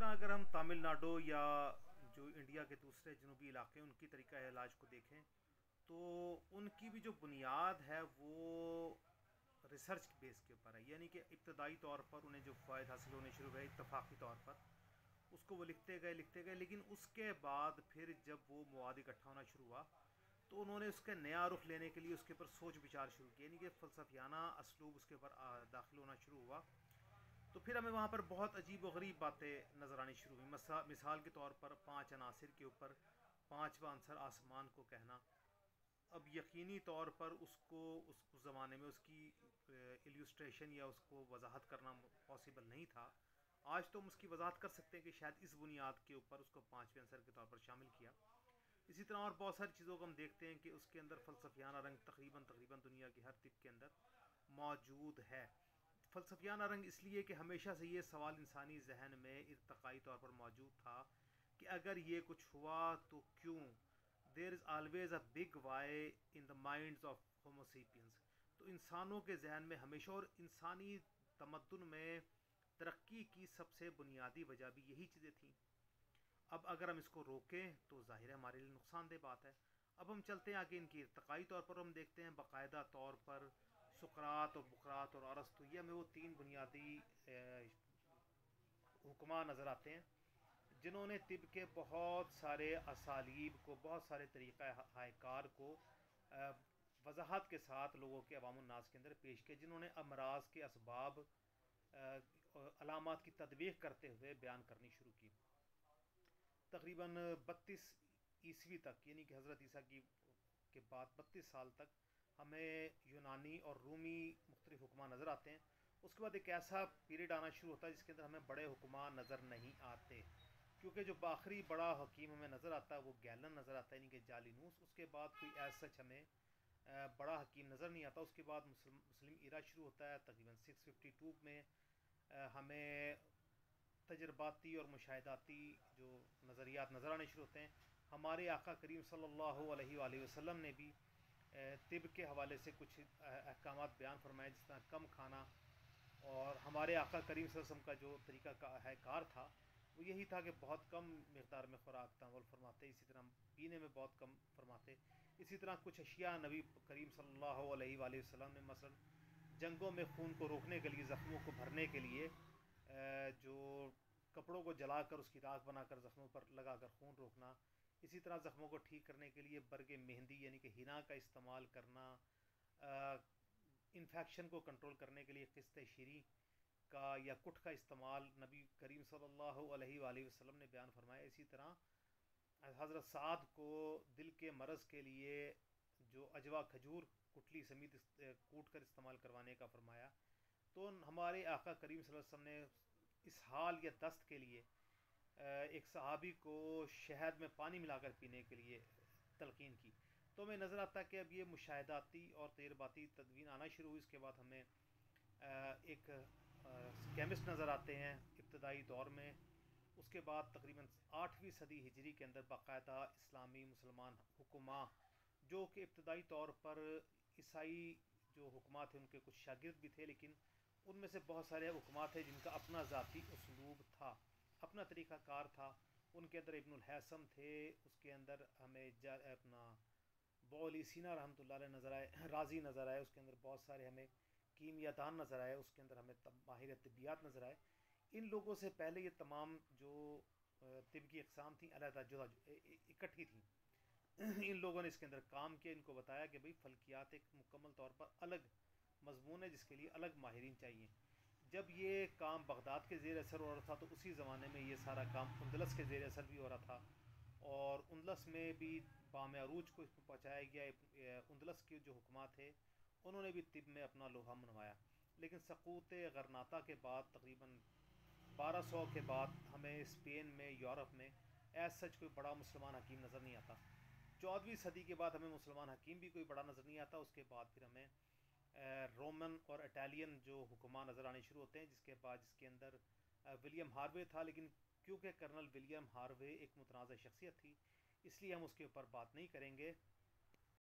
طرح اگر ہم تامل ناڈو یا جو انڈیا کے دوسرے جنوبی علاقے ان کی طریقہ علاج کو دیکھیں تو ان کی بھی جو بنیاد ہے وہ ریسرچ بیس کے اوپر ہے، یعنی کہ ابتدائی طور پر انہیں جو فوائد حاصل ہونے شروع ہوئے اتفاقی طور پر اس کو وہ لکھتے گئے، لیکن اس کے بعد پھر جب وہ مواد اکٹھا ہونا شروع ہوا تو انہوں نے اس کا نیا رخ لینے کے لیے اس کے اوپر سوچ بچار شروع کیا، یعنی کہ فلسفیانہ اسلوب اس کے اوپر داخل ہونا شروع ہوا۔ تو پھر ہمیں وہاں پر بہت عجیب و غریب باتیں نظر آنی شروع ہوئی، مثال کے طور پر 5 عناصر کے اوپر 5واں عنصر آسمان کو کہنا۔ اب یقینی طور پر اس زمانے میں اس کی ایلیوسٹریشن یا اس کو وضاحت کرنا پاسبل نہیں تھا۔ آج تو ہم اس کی وضاحت کر سکتے ہیں کہ شاید اس بنیاد کے اوپر اس کو 5ویں عنصر کے طور پر شامل کیا۔ اسی طرح اور بہت ساری چیزوں کو ہم دیکھتے ہیں کہ اس کے اندر فلسفیانہ رنگ تقریباً دنیا کی ہر طب کے اندر موجود ہے۔ فلسفیانہ رنگ اس لیے کہ ہمیشہ سے یہ سوال انسانی ذہن میں ارتقائی طور پر موجود تھا کہ اگر یہ کچھ ہوا تو کیوں؟ There is always a big why in the minds of Homo sapiens. تو انسانوں کے ذہن میں ہمیشہ، اور انسانی تمدن میں ترقی کی سب سے بنیادی وجہ بھی یہی چیزیں تھیں۔ اب اگر ہم اس کو روکیں تو ظاہر ہے ہمارے لیے نقصان دہ بات ہے۔ اب ہم چلتے ہیں آگے، ان کی ارتقائی طور پر ہم دیکھتے ہیں باقاعدہ طور پر سقراط اور بقراط اور ارسطو، یہ ہمیں وہ 3 بنیادی حکماں نظر آتے ہیں جنہوں نے طب کے بہت سارے اسالیب کو، بہت سارے طریقہ ہائے کار کو وضاحت کے ساتھ لوگوں کے عوام الناس کے اندر پیش کیا، جنہوں نے امراض کے اسباب، علامات کی تدویق کرتے ہوئے بیان کرنی شروع کی۔ تقریباً 32 عیسوی تک، یعنی کہ حضرت عیسیٰ کے بعد 32 سال تک ہمیں یونانی اور رومی مختلف حکماں نظر آتے ہیں۔ اس کے بعد ایک ایسا پیریڈ آنا شروع ہوتا ہے جس کے اندر ہمیں بڑے حکماں نظر نہیں آتے، کیونکہ جو آخری بڑا حکیم ہمیں نظر آتا ہے وہ گیلن نظر آتا ہے، یعنی کہ جالینوس۔ اس کے بعد کوئی ایز سچ ہمیں بڑا حکیم نظر نہیں آتا۔ اس کے بعد مسلم ایرا شروع ہوتا ہے، تقریباً 652 میں ہمیں تجرباتی اور مشاہداتی جو نظریات نظر آنے شروع ہوتے ہیں۔ ہمارے آقا کریم صلی اللہ علیہ وآلہ وسلم نے بھی طب کے حوالے سے کچھ احکامات بیان فرمائے، جس طرح کم کھانا، اور ہمارے آقا کریم صلی اللہ علیہ وسلم کا جو طریقہ ہے کار تھا وہ یہی تھا کہ بہت کم مقدار میں خوراک تناول فرماتے، اسی طرح پینے میں بہت کم فرماتے۔ اسی طرح کچھ اشیاء نبی کریم صلی اللہ علیہ وآلہ وسلم نے مثلا جنگوں میں خون کو روکنے کے لیے، زخموں کو بھرنے کے لیے جو کپڑوں کو جلا کر اس کی راکھ بنا کر زخموں پر لگا کر خون روکنا، اسی طرح زخموں کو ٹھیک کرنے کے لیے برگ مہندی یعنی کہ ہنا کا استعمال کرنا، انفیکشن کو کنٹرول کرنے کے لیے قسط شیریں کا یا کٹ کا استعمال نبی کریم صلی اللہ علیہ وآلہ وسلم نے بیان فرمایا۔ اسی طرح حضرت سعد کو دل کے مرض کے لیے جو اجوا کھجور کٹلی سمیت کوٹ کر استعمال کروانے کا فرمایا۔ تو ہمارے آقا کریم صلی اللہ علیہ وسلم نے اسہال یا دست کے لیے ایک صحابی کو شہد میں پانی ملا کر پینے کے لیے تلقین کی۔ تو ہمیں نظر آتا ہے کہ اب یہ مشاہداتی اور تجرباتی تدوین آنا شروع ہوئی۔ اس کے بعد ہمیں ایک کیمسٹ نظر آتے ہیں ابتدائی دور میں۔ اس کے بعد تقریباً 8ویں صدی ہجری کے اندر باقاعدہ اسلامی مسلمان حکماں، جو کہ ابتدائی طور پر عیسائی جو حکماں تھے ان کے کچھ شاگرد بھی تھے، لیکن ان میں سے بہت سارے حکماں تھے جن کا اپنا ذاتی اسلوب تھا، اپنا طریقہ کار تھا۔ ان کے اندر ابن الحیثم تھے، اس کے اندر ہمیں اپنا بولی سینا رحمۃ اللہ علیہ نظر آئے، رازی نظر آئے، اس کے اندر بہت سارے ہمیں کیمیا دان نظر آئے، اس کے اندر ہمیں ماہر طبیات نظر آئے۔ ان لوگوں سے پہلے یہ تمام جو طب کی اقسام تھیں علیحدہ جدا اکٹھی تھیں۔ ان لوگوں نے اس کے اندر کام کیا، ان کو بتایا کہ بھئی فلکیات ایک مکمل طور پر الگ مضمون ہے جس کے لیے الگ ماہرین چاہیے۔ جب یہ کام بغداد کے زیر اثر ہو رہا تھا تو اسی زمانے میں یہ سارا کام اندلس کے زیر اثر بھی ہو رہا تھا، اور اندلس میں بھی بام عروج کو اس میں پہنچایا گیا۔ اندلس کے جو حکماں تھے انہوں نے بھی طب میں اپنا لوہا منوایا، لیکن سقوط غرناطہ کے بعد تقریباً 1200 کے بعد ہمیں اسپین میں، یورپ میں ایز سچ کوئی بڑا مسلمان حکیم نظر نہیں آتا۔ 14ویں صدی کے بعد ہمیں مسلمان حکیم بھی کوئی بڑا نظر نہیں آتا۔ اس کے بعد پھر ہمیں رومن اور اٹالین جو حکماں نظر آنے شروع ہوتے ہیں، جس کے اندر ولیم ہاروے تھا، لیکن کیونکہ کرنل ولیم ہاروے ایک متنازع شخصیت تھی اس لیے ہم اس کے اوپر بات نہیں کریں گے۔